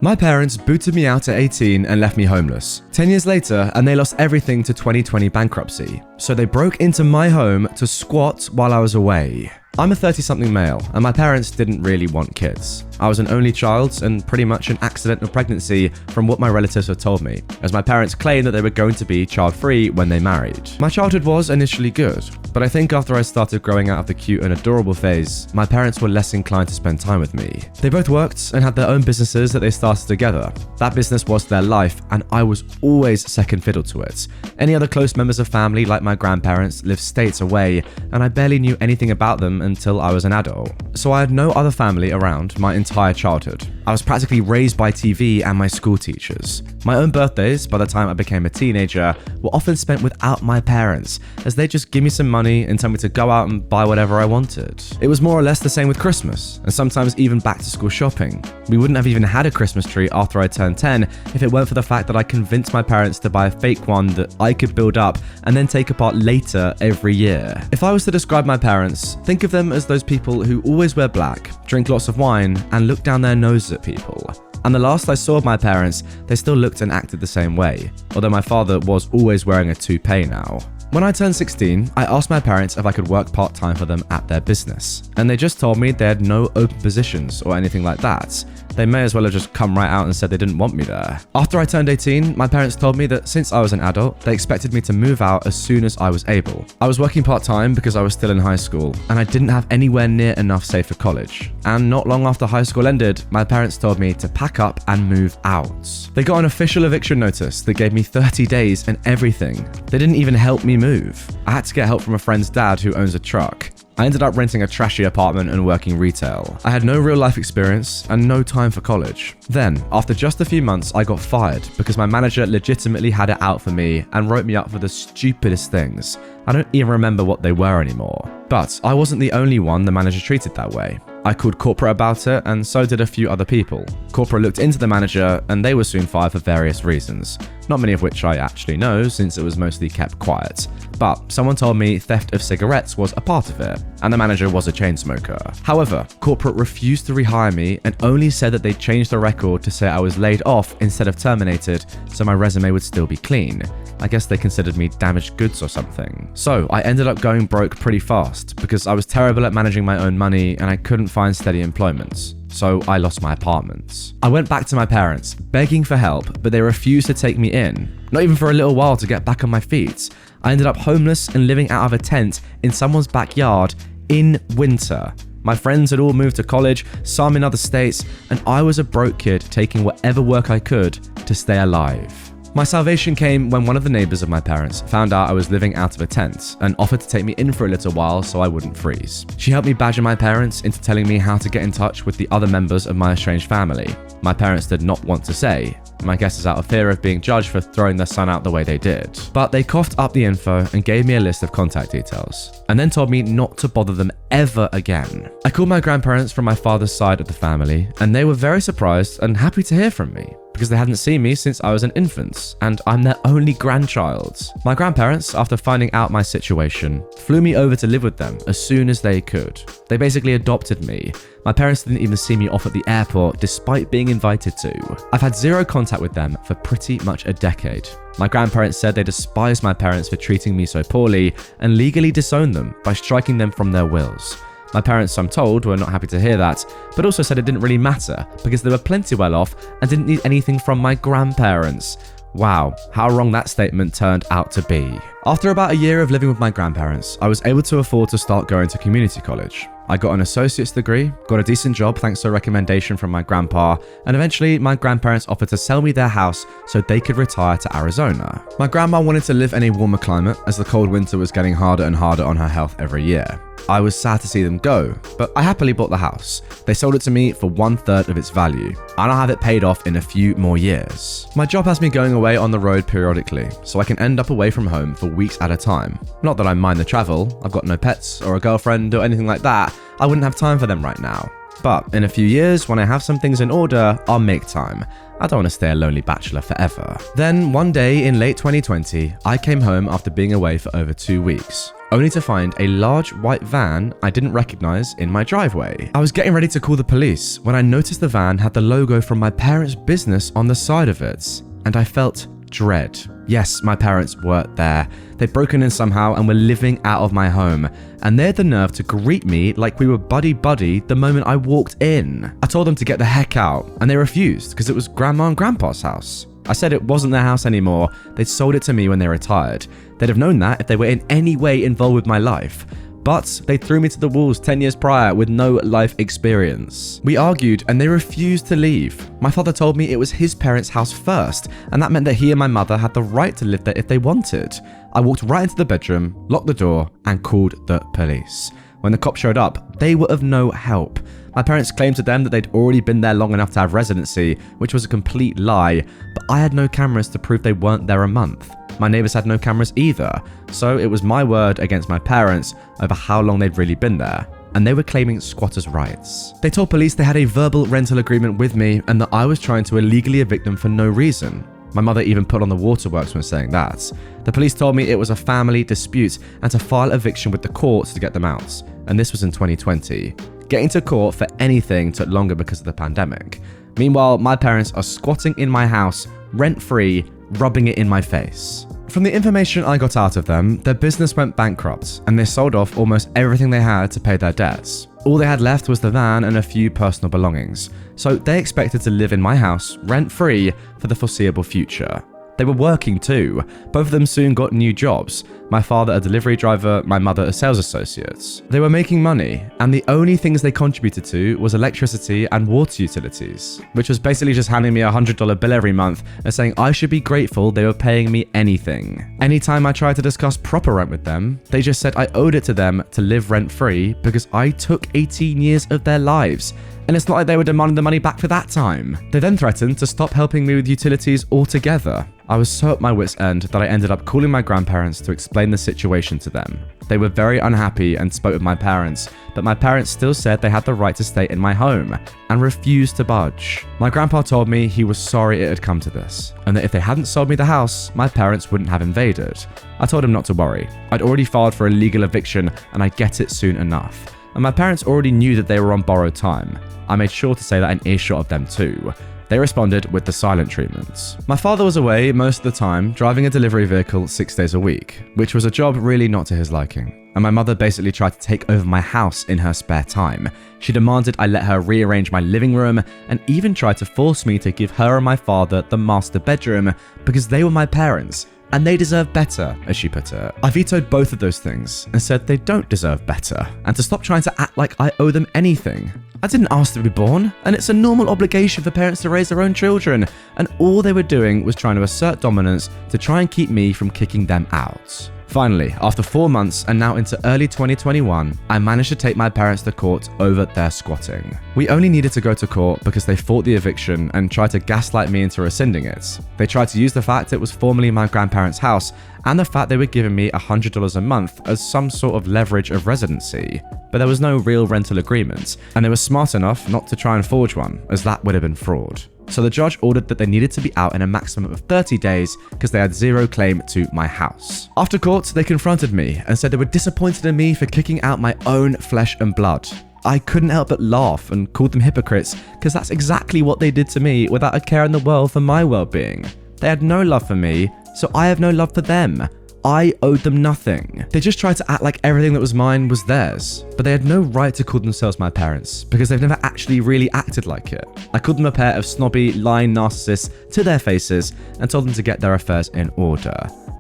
My parents booted me out at 18 and left me homeless. 10 years later, and they lost everything to 2020 bankruptcy. So they broke into my home to squat while I was away. I'm a 30-something male, and my parents didn't really want kids. I was an only child and pretty much an accidental pregnancy from what my relatives had told me, as my parents claimed that they were going to be child-free when they married. My childhood was initially good, but I think after I started growing out of the cute and adorable phase, my parents were less inclined to spend time with me. They both worked and had their own businesses that they started together. That business was their life, and I was always second fiddle to it. Any other close members of family, like my grandparents, lived states away, and I barely knew anything about them until I was an adult. So I had no other family around my entire childhood. I was practically raised by TV and my school teachers. My own birthdays, by the time I became a teenager, were often spent without my parents, as they just give me some money and tell me to go out and buy whatever I wanted. It was more or less the same with Christmas, and sometimes even back to school shopping. We wouldn't have even had a Christmas tree after I turned 10 if it weren't for the fact that I convinced my parents to buy a fake one that I could build up and then take apart later every year. If I was to describe my parents, think of them as those people who always wear black, drink lots of wine, and look down their noses at people. And the last I saw of my parents, they still looked and acted the same way, although my father was always wearing a toupee now. When I turned 16, I asked my parents if I could work part-time for them at their business, and they just told me they had no open positions or anything like that. They may as well have just come right out and said they didn't want me there. After I turned 18, my parents told me that since I was an adult, they expected me to move out as soon as I was able. I was working part-time because I was still in high school, and I didn't have anywhere near enough saved for college. And not long after high school ended, my parents told me to pack up and move out. They got an official eviction notice that gave me 30 days and everything. They didn't even help me move. I had to get help from a friend's dad who owns a truck. I ended up renting a trashy apartment and working retail. I had no real life experience and no time for college. Then, after just a few months, I got fired because my manager legitimately had it out for me and wrote me up for the stupidest things. I don't even remember what they were anymore. But I wasn't the only one the manager treated that way. I called corporate about it, and so did a few other people. Corporate looked into the manager, and they were soon fired for various reasons, not many of which I actually know since it was mostly kept quiet. But someone told me theft of cigarettes was a part of it, and the manager was a chain smoker. However, corporate refused to rehire me and only said that they'd changed the record to say I was laid off instead of terminated, so my resume would still be clean. I guess they considered me damaged goods or something. So I ended up going broke pretty fast because I was terrible at managing my own money and I couldn't find steady employment. So I lost my apartment. I went back to my parents, begging for help, but they refused to take me in. Not even for a little while to get back on my feet. I ended up homeless and living out of a tent in someone's backyard in winter. My friends had all moved to college, some in other states, and I was a broke kid taking whatever work I could to stay alive. My salvation came when one of the neighbors of my parents found out I was living out of a tent and offered to take me in for a little while so I wouldn't freeze. She helped me badger my parents into telling me how to get in touch with the other members of my estranged family. My parents did not want to say. My guess is out of fear of being judged for throwing their son out the way they did. But they coughed up the info and gave me a list of contact details, and then told me not to bother them ever again. I called my grandparents from my father's side of the family, and they were very surprised and happy to hear from me, because they hadn't seen me since I was an infant, and I'm their only grandchild. My grandparents, after finding out my situation, flew me over to live with them as soon as they could. They basically adopted me. My parents didn't even see me off at the airport despite being invited to. I've had zero contact with them for pretty much a decade. My grandparents said they despised my parents for treating me so poorly and legally disowned them by striking them from their wills. My parents, I'm told, were not happy to hear that, but also said it didn't really matter because they were plenty well off and didn't need anything from my grandparents. Wow, how wrong that statement turned out to be. After about a year of living with my grandparents, I was able to afford to start going to community college. I got an associate's degree, got a decent job thanks to a recommendation from my grandpa, and eventually my grandparents offered to sell me their house so they could retire to Arizona. My grandma wanted to live in a warmer climate as the cold winter was getting harder and harder on her health every year. I was sad to see them go, but I happily bought the house. They sold it to me for 1/3 of its value, and I'll have it paid off in a few more years. My job has me going away on the road periodically, so I can end up away from home for weeks at a time. Not that I mind the travel, I've got no pets or a girlfriend or anything like that. I wouldn't have time for them right now. But in a few years, when I have some things in order, I'll make time. I don't want to stay a lonely bachelor forever. Then one day in late 2020, I came home after being away for over 2 weeks. only to find a large white van I didn't recognize in my driveway. I was getting ready to call the police when I noticed the van had the logo from my parents' business on the side of it, and I felt dread. Yes, my parents were there. They'd broken in somehow and were living out of my home, and they had the nerve to greet me like we were buddy-buddy the moment I walked in. I told them to get the heck out, and they refused because it was Grandma and Grandpa's house. I said it wasn't their house anymore. They'd sold it to me when they retired. They'd have known that if they were in any way involved with my life. But they threw me to the wolves 10 years prior with no life experience. We argued and they refused to leave. My father told me it was his parents' house first, and that meant that he and my mother had the right to live there if they wanted. I walked right into the bedroom, locked the door, and called the police. When the cops showed up, they were of no help. My parents claimed to them that they'd already been there long enough to have residency, which was a complete lie, but I had no cameras to prove they weren't there a month. My neighbors had no cameras either, so it was my word against my parents over how long they'd really been there, and they were claiming squatters' rights. They told police they had a verbal rental agreement with me and that I was trying to illegally evict them for no reason. My mother even put on the waterworks when saying that. The police told me it was a family dispute and to file eviction with the courts to get them out, and this was in 2020. Getting to court for anything took longer because of the pandemic. Meanwhile, my parents are squatting in my house, rent-free, rubbing it in my face. From the information I got out of them, their business went bankrupt and they sold off almost everything they had to pay their debts. All they had left was the van and a few personal belongings, so they expected to live in my house rent-free for the foreseeable future. They were working too. Both of them soon got new jobs. My father a delivery driver, my mother a sales associate. They were making money, and the only things they contributed to was electricity and water utilities, which was basically just handing me a $100 bill every month and saying I should be grateful they were paying me anything. Anytime I tried to discuss proper rent with them, they just said I owed it to them to live rent-free because I took 18 years of their lives. And it's not like they were demanding the money back for that time. They then threatened to stop helping me with utilities altogether. I was so at my wit's end that I ended up calling my grandparents to explain the situation to them. They were very unhappy and spoke with my parents, but my parents still said they had the right to stay in my home and refused to budge. My grandpa told me he was sorry it had come to this, and that if they hadn't sold me the house, my parents wouldn't have invaded. I told him not to worry. I'd already filed for a legal eviction and I'd get it soon enough. And my parents already knew that they were on borrowed time. I made sure to say that in earshot of them too. They responded with the silent treatment. My father was away most of the time, driving a delivery vehicle 6 days a week, which was a job really not to his liking. And my mother basically tried to take over my house in her spare time. She demanded I let her rearrange my living room and even tried to force me to give her and my father the master bedroom because they were my parents. And they deserve better, as she put it. I vetoed both of those things and said they don't deserve better, and to stop trying to act like I owe them anything. I didn't ask to be born, and it's a normal obligation for parents to raise their own children, and all they were doing was trying to assert dominance to try and keep me from kicking them out. Finally, after 4 months and now into early 2021, I managed to take my parents to court over their squatting. We only needed to go to court because they fought the eviction and tried to gaslight me into rescinding it. They tried to use the fact it was formerly my grandparents' house and the fact they were giving me $100 a month as some sort of leverage of residency. But there was no real rental agreement, and they were smart enough not to try and forge one, as that would have been fraud. So the judge ordered that they needed to be out in a maximum of 30 days because they had zero claim to my house. After court, they confronted me and said they were disappointed in me for kicking out my own flesh and blood. I couldn't help but laugh and called them hypocrites because that's exactly what they did to me without a care in the world for my well-being. They had no love for me, so I have no love for them. I owed them nothing. They just tried to act like everything that was mine was theirs, but they had no right to call themselves my parents because they've never actually really acted like it. I called them a pair of snobby, lying narcissists to their faces and told them to get their affairs in order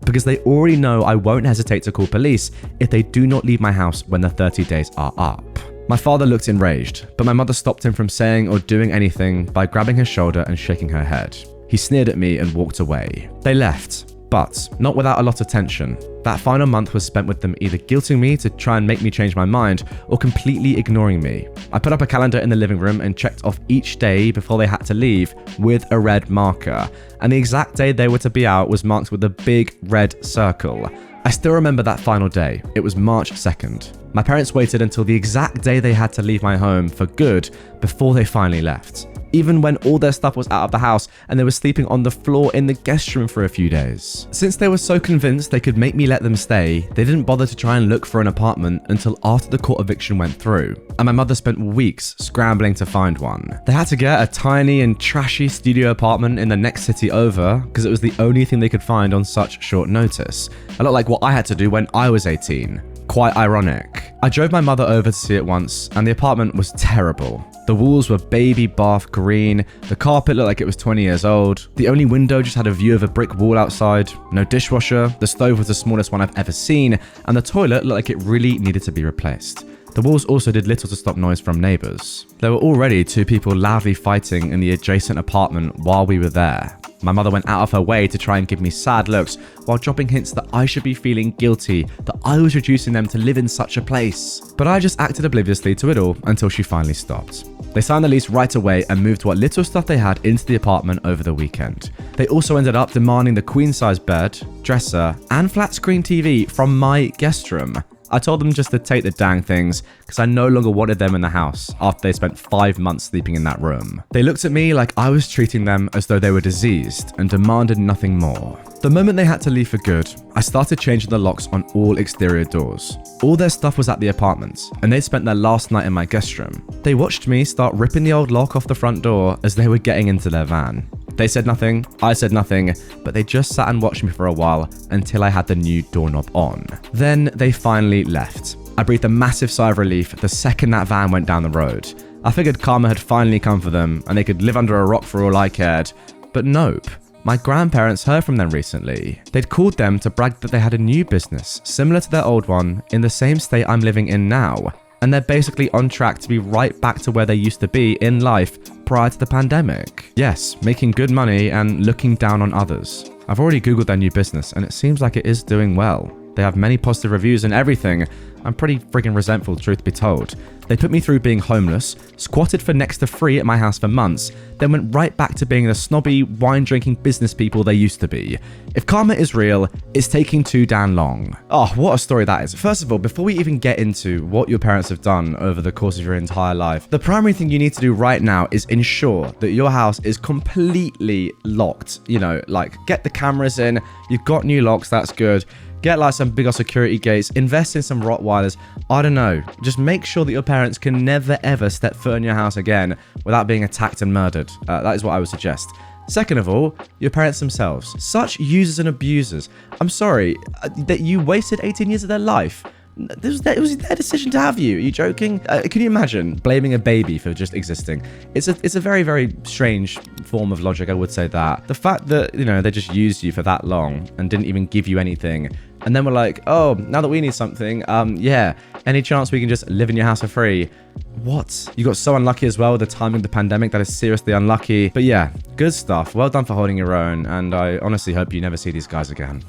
because they already know I won't hesitate to call police if they do not leave my house when the 30 days are up. My father looked enraged, but my mother stopped him from saying or doing anything by grabbing his shoulder and shaking her head. He sneered at me and walked away. They left, but not without a lot of tension. That final month was spent with them either guilting me to try and make me change my mind or completely ignoring me. I put up a calendar in the living room and checked off each day before they had to leave with a red marker, and the exact day they were to be out was marked with a big red circle. I still remember that final day. It was March 2nd. My parents waited until the exact day they had to leave my home for good before they finally left. even when all their stuff was out of the house and they were sleeping on the floor in the guest room for a few days. Since they were so convinced they could make me let them stay, they didn't bother to try and look for an apartment until after the court eviction went through, and my mother spent weeks scrambling to find one. They had to get a tiny and trashy studio apartment in the next city over because it was the only thing they could find on such short notice. A lot like what I had to do when I was 18. Quite ironic. I drove my mother over to see it once, and the apartment was terrible. The walls were baby bath green, the carpet looked like it was 20 years old, the only window just had a view of a brick wall outside, no dishwasher, the stove was the smallest one I've ever seen, and the toilet looked like it really needed to be replaced. The walls also did little to stop noise from neighbours. There were already 2 people loudly fighting in the adjacent apartment while we were there. My mother went out of her way to try and give me sad looks while dropping hints that I should be feeling guilty that I was reducing them to live in such a place. But I just acted obliviously to it all until she finally stopped. They signed the lease right away and moved what little stuff they had into the apartment over the weekend. They also ended up demanding the queen-size bed, dresser, and flat-screen TV from my guest room. I told them just to take the dang things because I no longer wanted them in the house after they spent 5 months sleeping in that room. They looked at me like I was treating them as though they were diseased and demanded nothing more. The moment they had to leave for good, I started changing the locks on all exterior doors. All their stuff was at the apartment, and they'd spent their last night in my guest room. They watched me start ripping the old lock off the front door as they were getting into their van. They said nothing, I said nothing, but they just sat and watched me for a while until I had the new doorknob on. Then they finally left. I breathed a massive sigh of relief the second that van went down the road. I figured karma had finally come for them and they could live under a rock for all I cared. But nope. My grandparents heard from them recently. They'd called them to brag that they had a new business, similar to their old one, in the same state I'm living in now. And they're basically on track to be right back to where they used to be in life prior to the pandemic. Yes, making good money and looking down on others. I've already Googled their new business and it seems like it is doing well. They have many positive reviews and everything. I'm pretty freaking resentful, truth be told. They put me through being homeless, squatted for next to free at my house for months, then went right back to being the snobby, wine-drinking business people they used to be. If karma is real, it's taking too damn long. Oh, what a story that is. First of all, before we even get into what your parents have done over the course of your entire life, the primary thing you need to do right now is ensure that your house is completely locked. You know, like get the cameras in, you've got new locks, that's good. Get like some big old security gates, invest in some Rottweilers, I don't know. Just make sure that your parents can never ever step foot in your house again without being attacked and murdered. That is what I would suggest. Second of all, your parents themselves. Such users and abusers. I'm sorry that you wasted 18 years of their life. It was their decision to have you. Are you joking? Can you imagine blaming a baby for just existing? It's a very, very strange form of logic, I would say that. The fact that, you know, they just used you for that long and didn't even give you anything. And then we're like, oh, now that we need something, yeah, any chance we can just live in your house for free? What? You got so unlucky as well with the timing of the pandemic. That is seriously unlucky. But yeah, good stuff. Well done for holding your own. And I honestly hope you never see these guys again.